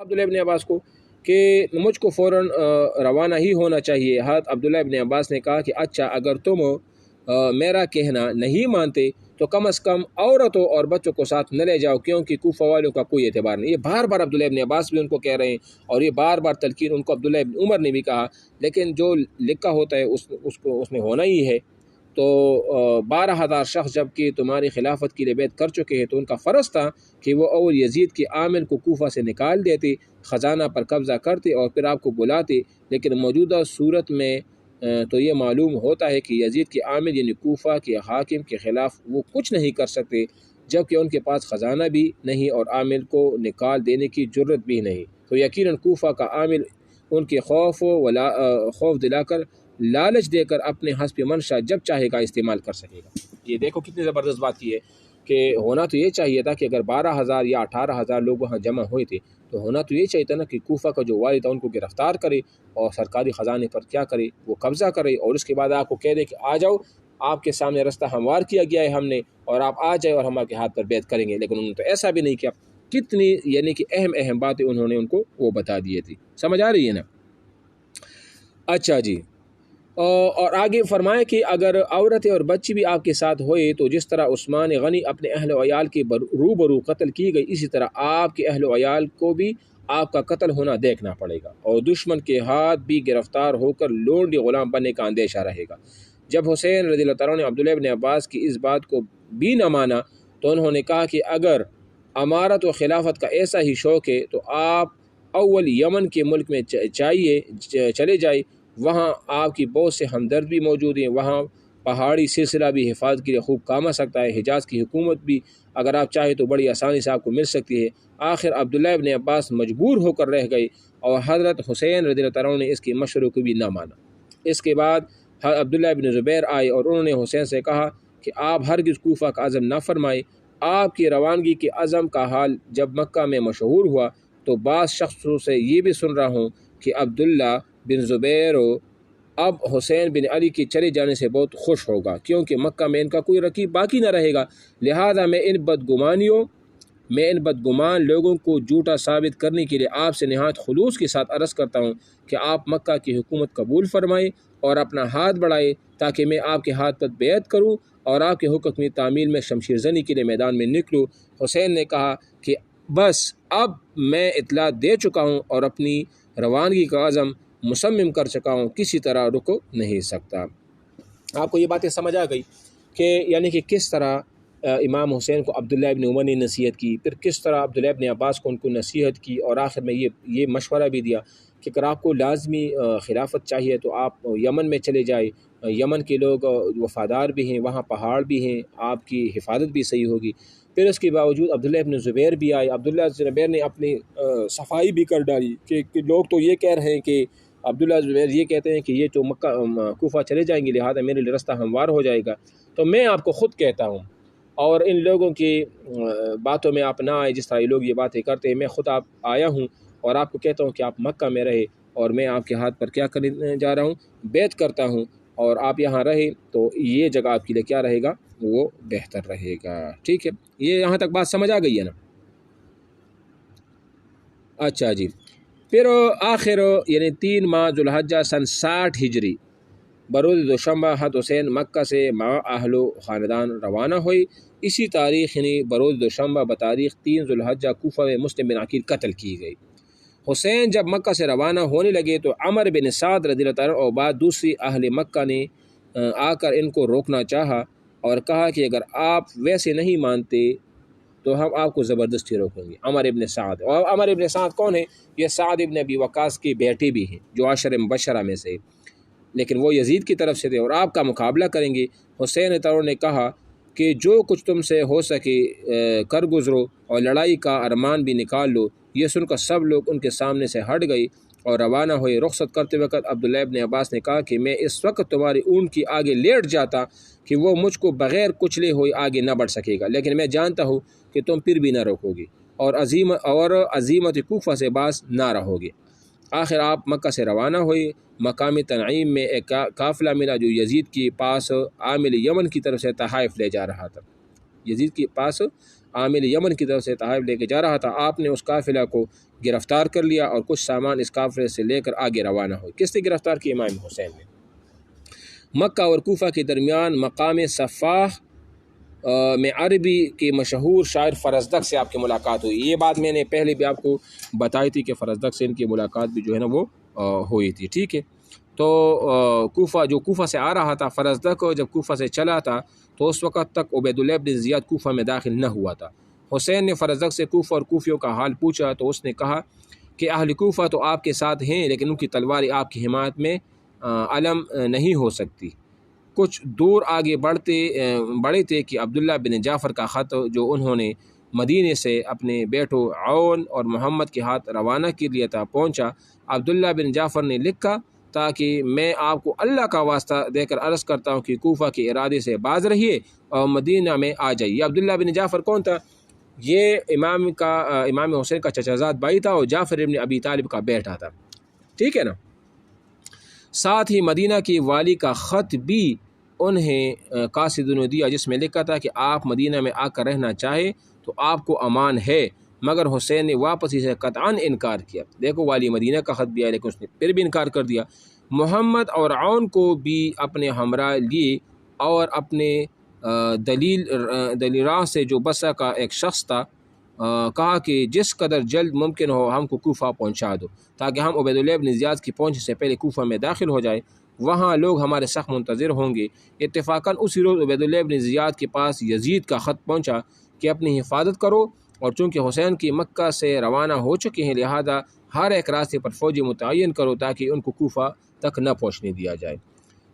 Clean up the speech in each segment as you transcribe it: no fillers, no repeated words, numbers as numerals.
عبداللہ ابن عباس کو کہ مجھ کو فوراً روانہ ہی ہونا چاہیے۔ حضرت عبداللہ ابن عباس نے کہا کہ اچھا اگر تم میرا کہنا نہیں مانتے تو کم از کم عورتوں اور بچوں کو ساتھ نہ لے جاؤ، کیونکہ کوفہ والوں کا کوئی اعتبار نہیں۔ یہ بار بار عبداللہ ابن عباس بھی ان کو کہہ رہے ہیں، اور یہ بار بار تلقین ان کو عبداللہ ابن عمر نے بھی کہا، لیکن جو لکھا ہوتا ہے اس میں ہونا ہی ہے۔ تو 12,000 شخص جب کہ تمہاری خلافت کے لیے بیعت کر چکے ہیں، تو ان کا فرض تھا کہ وہ اول یزید کے عامل کو کوفہ سے نکال دیتے، خزانہ پر قبضہ کرتے اور پھر آپ کو بلاتے۔ لیکن موجودہ صورت میں تو یہ معلوم ہوتا ہے کہ یزید کے عامل یعنی کوفہ کے حاکم کے خلاف وہ کچھ نہیں کر سکتے، جبکہ ان کے پاس خزانہ بھی نہیں اور عامل کو نکال دینے کی جرت بھی نہیں۔ تو یقیناً کوفہ کا عامل ان کے خوف دلا کر، لالچ دے کر اپنے حسب منشا جب چاہے گا استعمال کر سکے گا۔ یہ دیکھو کتنی زبردست بات کی ہے کہ ہونا تو یہ چاہیے تھا کہ اگر 12,000 یا 18,000 لوگ وہاں جمع ہوئے تھے تو ہونا تو یہ چاہیے تھا نا کہ کوفہ کا جو والد تھا ان کو گرفتار کرے اور سرکاری خزانے پر کیا کرے، وہ قبضہ کرے، اور اس کے بعد آپ کو کہہ دے کہ آ جاؤ، آپ کے سامنے رستہ ہموار کیا گیا ہے ہم نے، اور آپ آ جائے اور ہم آپ کے ہاتھ پر بیعت کریں گے۔ لیکن انہوں نے تو ایسا بھی نہیں کیا۔ کتنی یعنی کہ اہم باتیں انہوں نے ان کو وہ بتا دیے تھی۔ سمجھ آ رہی ہے نا؟ اچھا جی، اور آگے فرمائے کہ اگر عورتیں اور بچی بھی آپ کے ساتھ ہوئے تو جس طرح عثمان غنی اپنے اہل و عیال کے روبرو قتل کی گئی، اسی طرح آپ کے اہل و عیال کو بھی آپ کا قتل ہونا دیکھنا پڑے گا، اور دشمن کے ہاتھ بھی گرفتار ہو کر لونڈی غلام بننے کا اندیشہ رہے گا۔ جب حسین رضی اللہ تعالیٰ نے عبداللہ ابن عباس کی اس بات کو بھی نہ مانا تو انہوں نے کہا کہ اگر امارت و خلافت کا ایسا ہی شوق ہے تو آپ اول یمن کے ملک میں چلے جائے، وہاں آپ کی بہت سے ہمدرد بھی موجود ہیں، وہاں پہاڑی سلسلہ بھی حفاظت کے لیے خوب کام آ سکتا ہے، حجاز کی حکومت بھی اگر آپ چاہیں تو بڑی آسانی سے آپ کو مل سکتی ہے۔ آخر عبداللہ ابن عباس مجبور ہو کر رہ گئے اور حضرت حسین رضی اللہ تعالیٰ نے اس کے مشورے کو بھی نہ مانا۔ اس کے بعد عبداللہ ابن زبیر آئے اور انہوں نے حسین سے کہا کہ آپ ہرگز کوفہ کا عزم نہ فرمائے۔ آپ کی روانگی کے عزم کا حال جب مکہ میں مشہور ہوا تو بعض شخصوں سے یہ بھی سن رہا ہوں کہ عبداللہ بن زبیر اب حسین بن علی کے چلے جانے سے بہت خوش ہوگا، کیونکہ مکہ میں ان کا کوئی رقیب باقی نہ رہے گا۔ لہذا میں ان بدگمان لوگوں کو جھوٹا ثابت کرنے کے لیے آپ سے نہایت خلوص کے ساتھ عرض کرتا ہوں کہ آپ مکہ کی حکومت قبول فرمائیں اور اپنا ہاتھ بڑھائیں تاکہ میں آپ کے ہاتھ پر بیعت کروں اور آپ کے حکم کی تعمیل میں شمشیر زنی کے لیے میدان میں نکلوں۔ حسین نے کہا کہ بس اب میں اطلاع دے چکا ہوں اور اپنی روانگی کا عزم مصمم کر چکا ہوں، کسی طرح رک نہیں سکتا۔ آپ کو یہ باتیں سمجھ آ گئی کہ یعنی کہ کس طرح امام حسین کو عبداللہ ابن عمر نے نصیحت کی، پھر کس طرح عبداللہ ابن عباس کو ان کو نصیحت کی، اور آخر میں یہ مشورہ بھی دیا کہ اگر آپ کو لازمی خلافت چاہیے تو آپ یمن میں چلے جائے، یمن کے لوگ وفادار بھی ہیں، وہاں پہاڑ بھی ہیں، آپ کی حفاظت بھی صحیح ہوگی۔ پھر اس کے باوجود عبداللہ ابن زبیر بھی آئے۔ عبداللہ ابن زبیر نے اپنی صفائی بھی کر ڈالی کہ لوگ تو یہ کہہ رہے ہیں کہ عبداللہ زبیر یہ کہتے ہیں کہ یہ تو کوفہ چلے جائیں گے، لہذا میرے لیے رستہ ہموار ہو جائے گا، تو میں آپ کو خود کہتا ہوں، اور ان لوگوں کی باتوں میں آپ نہ آئے جس طرح یہ لوگ یہ باتیں کرتے ہیں۔ میں خود آپ آیا ہوں اور آپ کو کہتا ہوں کہ آپ مکہ میں رہے، اور میں آپ کے ہاتھ پر کیا کرنے جا رہا ہوں، بیعت کرتا ہوں، اور آپ یہاں رہے تو یہ جگہ آپ کے لیے کیا رہے گا، وہ بہتر رہے گا۔ ٹھیک ہے، یہ یہاں تک بات سمجھ آ گئی ہے نا؟ اچھا جی، پھر آخر یعنی 3 ماہ ذوالحجہ سن 60 ہجری بروز دوشنبہ حضرت حسین مکہ سے مع اہل و خاندان روانہ ہوئی۔ اسی تاریخ یعنی بروز دوشنبہ بتاریخ 3 ذوالحجہ کوفہ میں مسلم بن عقیل قتل کی گئی۔ حسین جب مکہ سے روانہ ہونے لگے تو عمر بن سعد رضی اللہ تعالیٰ اور بعد دوسری اہل مکہ نے آ کر ان کو روکنا چاہا اور کہا کہ اگر آپ ویسے نہیں مانتے تو ہم آپ کو زبردستی روکیں گے۔ عمر ابن سعد، اور عمر ابن سعد کون ہے؟ یہ سعد ابن ابی وقاص کے بیٹے بھی ہیں جو عشر مبشرہ میں سے، لیکن وہ یزید کی طرف سے تھے اور آپ کا مقابلہ کریں گے۔ حسین تعالیٰ نے کہا کہ جو کچھ تم سے ہو سکے کر گزرو اور لڑائی کا ارمان بھی نکال لو۔ یہ سن کر سب لوگ ان کے سامنے سے ہٹ گئی اور روانہ ہوئے۔ رخصت کرتے وقت عبداللہ ابن عباس نے کہا کہ میں اس وقت تمہاری اونٹ کی آگے لیٹ جاتا کہ وہ مجھ کو بغیر کچلے ہوئے آگے نہ بڑھ سکے گا، لیکن میں جانتا ہوں کہ تم پھر بھی نہ روکو گے اور عزیمت کوفہ سے باز نہ رہو گے۔ آخر آپ مکہ سے روانہ ہوئے۔ مقام تنعیم میں ایک قافلہ ملا جو یزید کے پاس عامل یمن کی طرف سے تحائف لے جا رہا تھا۔ یزید کے پاس عامل یمن کی طرف سے تحائف لے کے جا رہا تھا، آپ نے اس قافلہ کو گرفتار کر لیا اور کچھ سامان اس قافلے سے لے کر آگے روانہ ہوئے۔ کس نے گرفتار کیا؟ امام حسین نے۔ مکہ اور کوفہ کے درمیان مقام صفاح میں عربی کے مشہور شاعر فرزدق سے آپ کی ملاقات ہوئی۔ یہ بات میں نے پہلے بھی آپ کو بتائی تھی کہ فرزدق سے ان کی ملاقات بھی جو ہے نا وہ ہوئی تھی، ٹھیک ہے۔ تو کوفہ سے آ رہا تھا فرزدق، جب کوفہ سے چلا تھا تو اس وقت تک عبید اللہ بن زیاد کوفہ میں داخل نہ ہوا تھا۔ حسین نے فرزدق سے کوفہ اور کوفیوں کا حال پوچھا تو اس نے کہا کہ اہل کوفہ تو آپ کے ساتھ ہیں لیکن ان کی تلواریں آپ کی حمایت میں علم نہیں ہو سکتی۔ کچھ دور آگے بڑھے تھے کہ عبداللہ بن جعفر کا خط جو انہوں نے مدینے سے اپنے بیٹوں عون اور محمد کے ہاتھ روانہ کر لیا تھا پہنچا۔ عبداللہ بن جعفر نے لکھا تاکہ میں آپ کو اللہ کا واسطہ دے کر عرض کرتا ہوں کہ کوفہ کے ارادے سے باز رہیے اور مدینہ میں آ جائیے۔ عبداللہ بن جعفر کون تھا؟ یہ امام حسین کا چچا زاد بھائی تھا اور جعفر ابن ابی طالب کا بیٹا تھا، ٹھیک ہے نا۔ ساتھ ہی مدینہ کی والی کا خط بھی انہیں قاصد نے دیا جس میں لکھا تھا کہ آپ مدینہ میں آ کر رہنا چاہے تو آپ کو امان ہے، مگر حسین نے واپس اسے قطعاً انکار کیا۔ دیکھو والی مدینہ کا خط بھی آیا لیکن اس نے پھر بھی انکار کر دیا۔ محمد اور عون کو بھی اپنے ہمراہ لیے اور اپنے دلیل راہ سے جو بسا کا ایک شخص تھا کہا کہ جس قدر جلد ممکن ہو ہم کو کوفہ پہنچا دو تاکہ ہم عبید اللہ بن زیاد کی پہنچ سے پہلے کوفہ میں داخل ہو جائے، وہاں لوگ ہمارے سخت منتظر ہوں گے۔ اتفاقاً اسی روز عبید اللہ بن زیاد کے پاس یزید کا خط پہنچا کہ اپنی حفاظت کرو، اور چونکہ حسین کی مکہ سے روانہ ہو چکے ہیں لہذا ہر ایک راستے پر فوجی متعین کرو تاکہ ان کو کوفہ تک نہ پہنچنے دیا جائے۔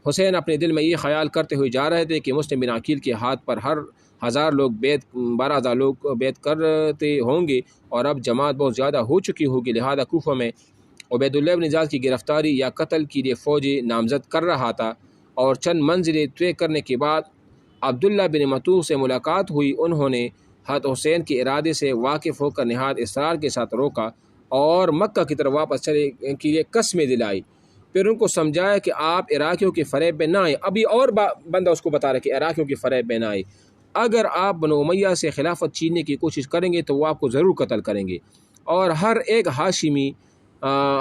حسین اپنے دل میں یہ خیال کرتے ہوئے جا رہے تھے کہ مسلم بن عقیل کے ہاتھ پر ہر 12,000 لوگ بیعت کرتے ہوں گے اور اب جماعت بہت زیادہ ہو چکی ہوگی، لہذا کوفہ میں عبید اللہ بن زیاد کی گرفتاری یا قتل کے لیے فوجی نامزد کر رہا تھا۔ اور چند منزلیں طے کرنے کے بعد عبداللہ بن مطوع سے ملاقات ہوئی۔ انہوں نے حضرت حسین کے ارادے سے واقف ہو کر نہایت اصرار کے ساتھ روکا اور مکہ کی طرف واپس چلے کے لیے قسمیں دلائی، پھر ان کو سمجھایا کہ آپ عراقیوں کے فریب میں نہ آئیں۔ ابھی اور بندہ اس کو بتا رہا ہے کہ عراقیوں کے فریب میں نہ آئے، اگر آپ بنو امیہ سے خلافت چھیننے کی کوشش کریں گے تو وہ آپ کو ضرور قتل کریں گے، اور ہر ایک ہاشمی،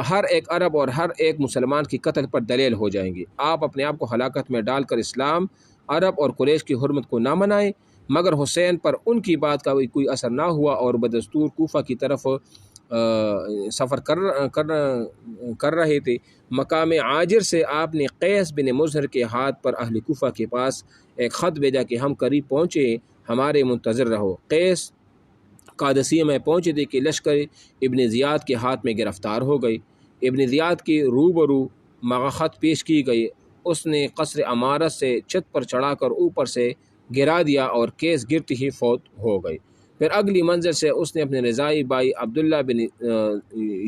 ہر ایک عرب اور ہر ایک مسلمان کی قتل پر دلیل ہو جائیں گے۔ آپ اپنے آپ کو ہلاکت میں ڈال کر اسلام، عرب اور قریش کی حرمت کو نہ منائیں۔ مگر حسین پر ان کی بات کا کوئی اثر نہ ہوا اور بدستور کوفہ کی طرف سفر کر رہے تھے۔ مقام عاجر سے آپ نے قیس بن مظہر کے ہاتھ پر اہل کوفہ کے پاس ایک خط بھیجا کہ ہم قریب پہنچے، ہمارے منتظر رہو۔ قیس قادسیہ میں پہنچے تھے کہ لشکر ابن زیاد کے ہاتھ میں گرفتار ہو گئی۔ ابن زیاد کی روبرو مغخط پیش کی گئی، اس نے قصر عمارت سے چھت پر چڑھا کر اوپر سے گرا دیا اور کیس گرتی ہی فوت ہو گئی۔ پھر اگلی منزل سے اس نے اپنے رضائی بھائی عبداللہ بن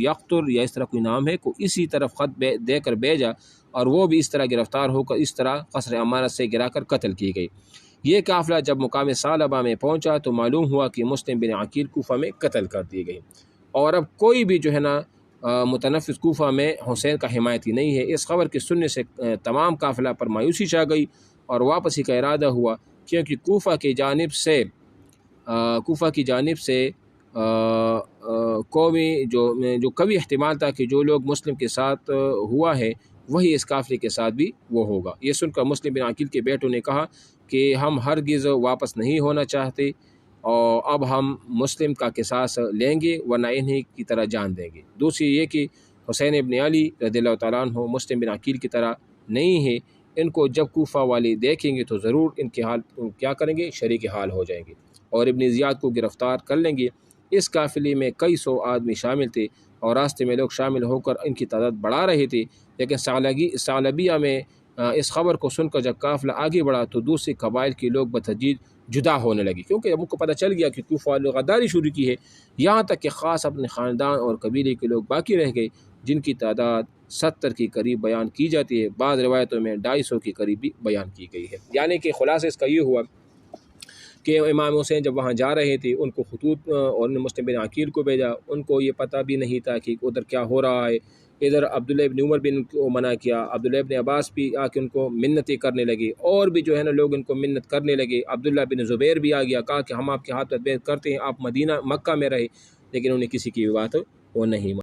یقتر یا اس طرح کوئی نام ہے کو اسی طرف خط دے کر بھیجا اور وہ بھی اس طرح گرفتار ہو کر اس طرح قصر عمارت سے گرا کر قتل کی گئی۔ یہ قافلہ جب مقام ثعلبہ میں پہنچا تو معلوم ہوا کہ مسلم بن عقیل کوفہ میں قتل کر دی گئی، اور اب کوئی بھی جو ہے نا متنفذ کوفہ میں حسین کا حمایتی نہیں ہے۔ اس خبر کے سننے سے تمام قافلہ پر مایوسی چھا گئی اور واپسی کا ارادہ ہوا، کیونکہ کوفہ کی جانب سے قومی جو کبھی احتمال تھا کہ جو لوگ مسلم کے ساتھ ہوا ہے وہی اس قافلے کے ساتھ بھی وہ ہوگا۔ یہ سن کر مسلم بن عقیل کے بیٹوں نے کہا کہ ہم ہرگز واپس نہیں ہونا چاہتے اور اب ہم مسلم کا قصاص لیں گے ورنہ انہیں کی طرح جان دیں گے۔ دوسری یہ کہ حسین ابن علی رضی اللہ تعالیٰ عنہ مسلم بن عقیل کی طرح نہیں ہے، ان کو جب کوفہ والے دیکھیں گے تو ضرور ان کے حال کیا کریں گے، شریک حال ہو جائیں گے اور ابن زیاد کو گرفتار کر لیں گے۔ اس قافلے میں کئی سو آدمی شامل تھے اور راستے میں لوگ شامل ہو کر ان کی تعداد بڑھا رہے تھے، لیکن ثعلبیہ میں اس خبر کو سن کر جب قافلہ آگے بڑھا تو دوسرے قبائل کے لوگ بتدریج جدا ہونے لگے، کیونکہ جب ان کو پتہ چل گیا کہ کوفہ والوں نے غداری شروع کی ہے، یہاں تک کہ خاص اپنے خاندان اور قبیلے کے لوگ باقی رہ گئے جن کی تعداد 70 کے قریب بیان کی جاتی ہے، بعض روایتوں میں 250 کے قریب بھی بیان کی گئی ہے۔ یعنی کہ خلاصہ اس کا یہ ہوا کہ امام حسین جب وہاں جا رہے تھے ان کو خطوط اور مسلم بن عقیل کو بھیجا، ان کو یہ پتہ بھی نہیں تھا کہ ادھر کیا ہو رہا ہے، ادھر عبداللہ ابن عمر بھی ان کو منع کیا، عبداللہ ابن عباس بھی آ کے ان کو منتیں کرنے لگے، اور بھی جو ہے نا لوگ ان کو منت کرنے لگے۔ عبداللہ بن زبیر بھی آ گیا، کہا کہ ہم آپ کے ہاتھ پر بیعت کرتے ہیں، آپ مکہ میں رہے، لیکن انہیں کسی کی بات وہ نہیں مانی۔